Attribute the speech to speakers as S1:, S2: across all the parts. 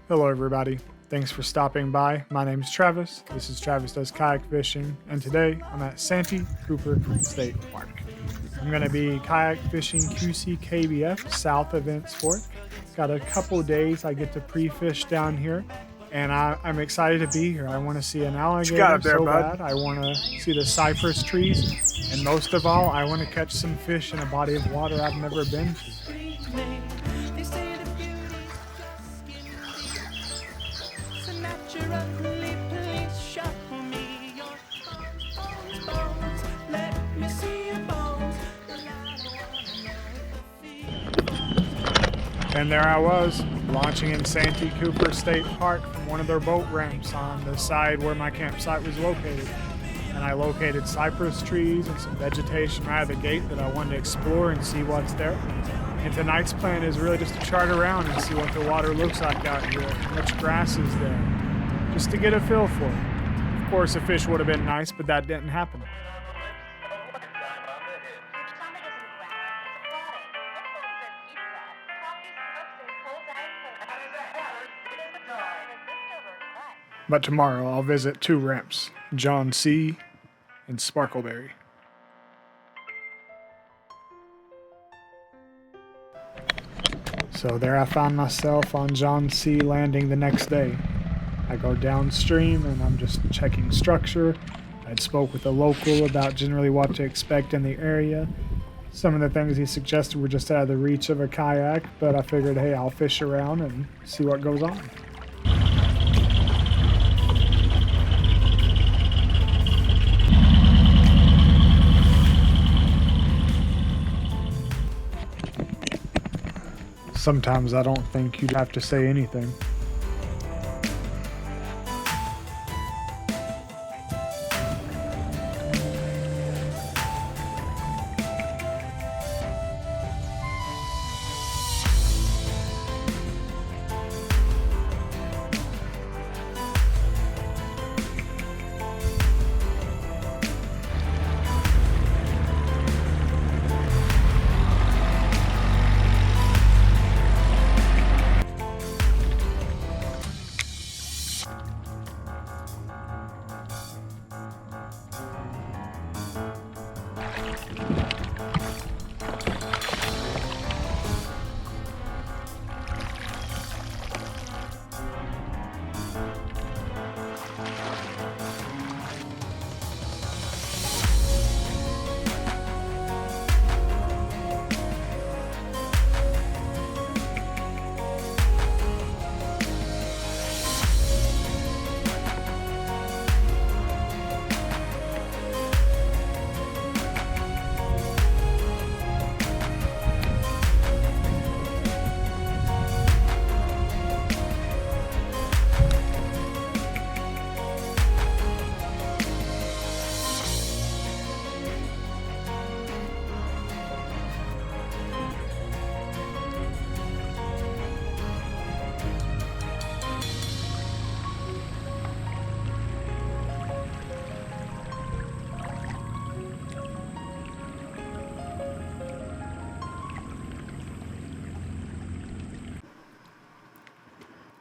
S1: Hello everybody, thanks for stopping by. My name is Travis, this is Travis Does Kayak Fishing, and today I'm at Santee Cooper State Park. I'm going to be kayak fishing QCKBF South Events Fork. Got a couple days I get to pre-fish down here, and I'm excited to be here. I want to see an alligator bad. I want to see the cypress trees, and most of all, I want to catch some fish in a body of water I've never been to. And there I was, launching in Santee Cooper State Park from one of their boat ramps on the side where my campsite was located. And I located cypress trees and some vegetation right at the gate that I wanted to explore and see what's there. And tonight's plan is really just to chart around and see what the water looks like out here, how much grass is there, just to get a feel for it. Of course, a fish would have been nice, but that didn't happen. But tomorrow I'll visit two ramps, John C. and Sparkleberry. So there I found myself on John C. Landing the next day. I go downstream and I'm just checking structure. I'd spoke with a local about generally what to expect in the area. Some of the things he suggested were just out of the reach of a kayak, but I figured, hey, I'll fish around and see what goes on. Sometimes I don't think you'd have to say anything.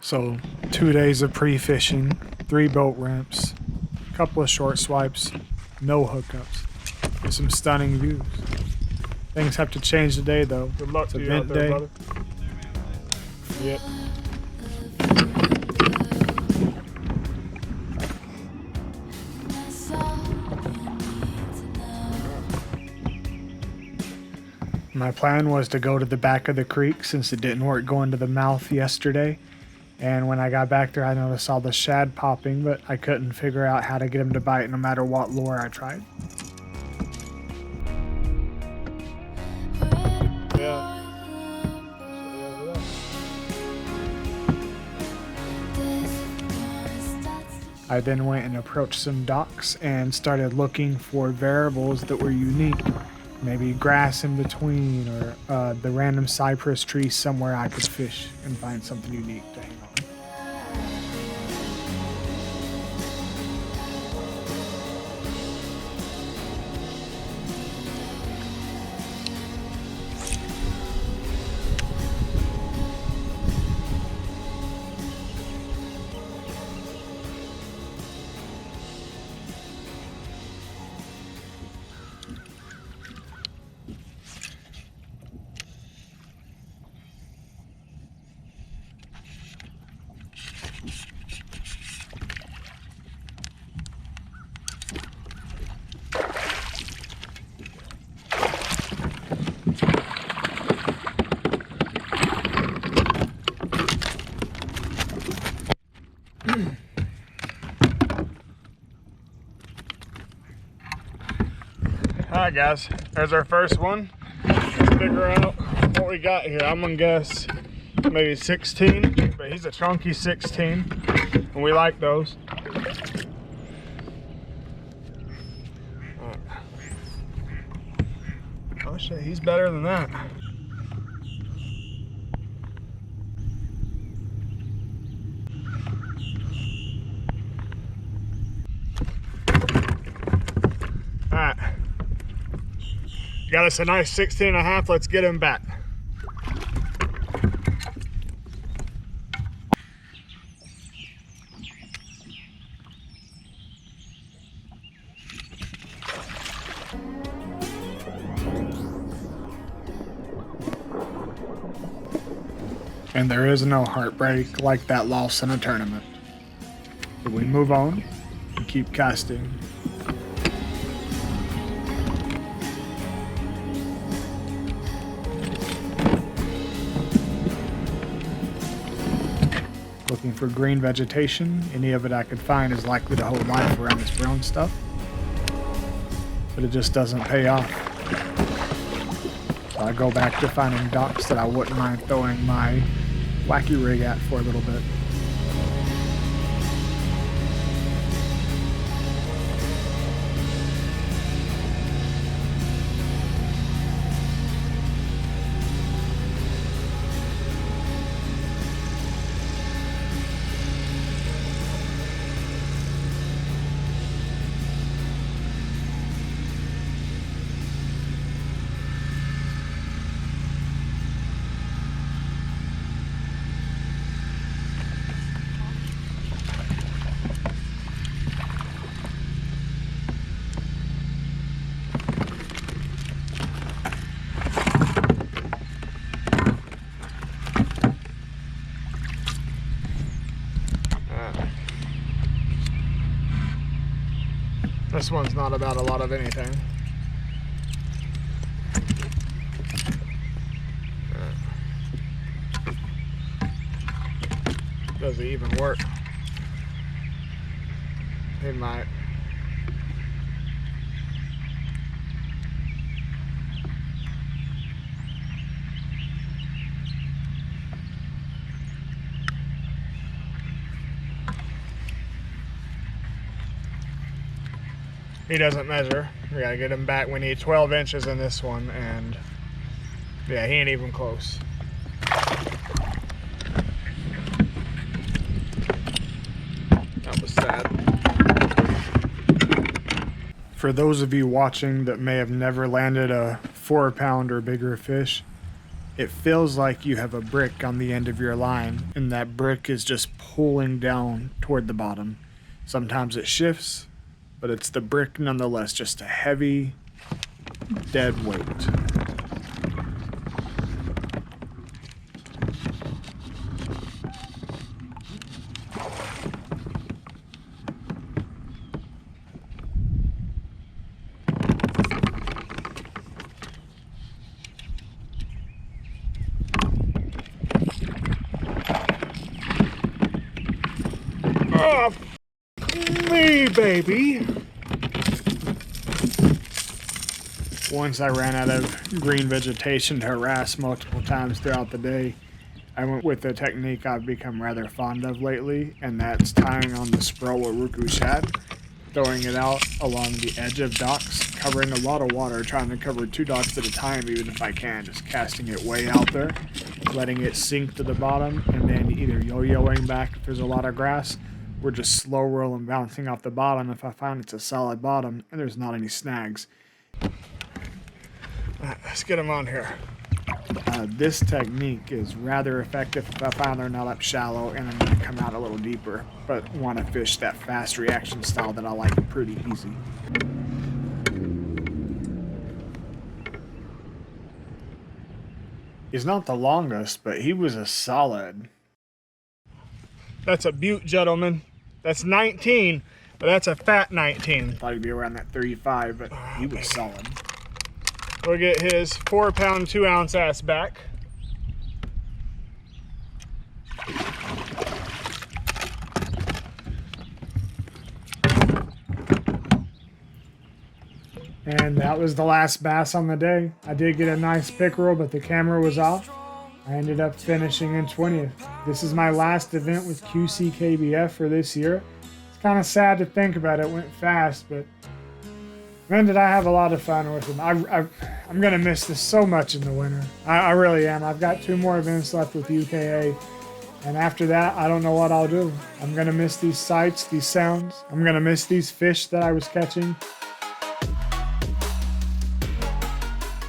S1: So 2 days of pre-fishing, 3 boat ramps, a couple of short swipes, no hookups, with some stunning views. Things have to change today though.
S2: Good luck
S1: it's
S2: to you out there, brother.
S1: Yep. My plan was to go to the back of the creek since it didn't work going to the mouth yesterday. And when I got back there, I noticed all the shad popping, but I couldn't figure out how to get them to bite no matter what lure I tried.
S2: Yeah.
S1: I then went and approached some docks and started looking for variables that were unique. Maybe grass in between or the random cypress tree somewhere I could fish and find something unique to hang on. Alright guys, there's our first one. Let's figure out what we got here. I'm gonna guess maybe 16, but he's a chunky 16, and we like those. Oh shit, he's better than that. Alright. Got us a nice 16 and a half. Let's get him back. And there is no heartbreak like that loss in a tournament. But we move on and keep casting. Looking for green vegetation. Any of it I could find is likely to hold life around this brown stuff. But it just doesn't pay off. So I go back to finding docks that I wouldn't mind throwing my wacky rig at for a little bit. This one's not about a lot of anything. Does it even work? It might. He doesn't measure. We gotta get him back. We need 12 inches in this one, and yeah, he ain't even close. That was sad. For those of you watching that may have never landed a 4-pound or bigger fish, it feels like you have a brick on the end of your line, and that brick is just pulling down toward the bottom. Sometimes it shifts, but it's the brick nonetheless, just a heavy, dead weight. Oh, me, baby. Once I ran out of green vegetation to harass multiple times throughout the day, I went with a technique I've become rather fond of lately, and that's tying on the Spro Uruku shad, throwing it out along the edge of docks, covering a lot of water, trying to cover 2 docks at a time even if I can, just casting it way out there, letting it sink to the bottom, and then either yo-yoing back if there's a lot of grass, or just slow roll and bouncing off the bottom if I find it's a solid bottom and there's not any snags. Let's get them on here. This technique is rather effective if I find they're not up shallow and I'm going to come out a little deeper, but want to fish that fast reaction style that I like pretty easy. He's not the longest, but he was a solid. That's a beaut, gentlemen. That's 19, but that's a fat 19. Thought he'd be around that 35, but he was solid. We'll get his 4-pound, 2-ounce ass back. And that was the last bass on the day. I did get a nice pickerel, but the camera was off. I ended up finishing in 20th. This is my last event with QCKBF for this year. It's kind of sad to think about. It went fast, but man, did I have a lot of fun with them. I'm going to miss this so much in the winter. I really am. I've got 2 more events left with UKA. And after that, I don't know what I'll do. I'm going to miss these sights, these sounds. I'm going to miss these fish that I was catching.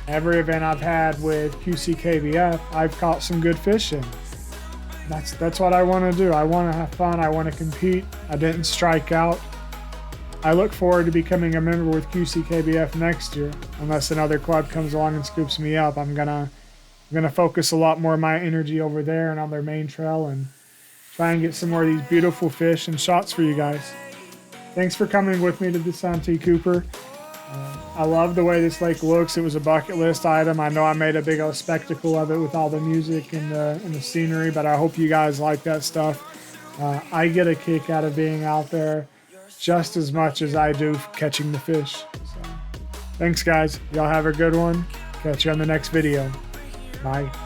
S1: Every event I've had with QCKBF, I've caught some good fish in. That's what I want to do. I want to have fun. I want to compete. I didn't strike out. I look forward to becoming a member with QCKBF next year. Unless another club comes along and scoops me up, I'm gonna focus a lot more of my energy over there and on their main trail and try and get some more of these beautiful fish and shots for you guys. Thanks for coming with me to the Santee Cooper. I love the way this lake looks. It was a bucket list item. I know I made a big old spectacle of it with all the music and the scenery, but I hope you guys like that stuff. I get a kick out of being out there just as much as I do catching the fish. So, thanks guys. Y'all have a good one. Catch you on the next video. Bye.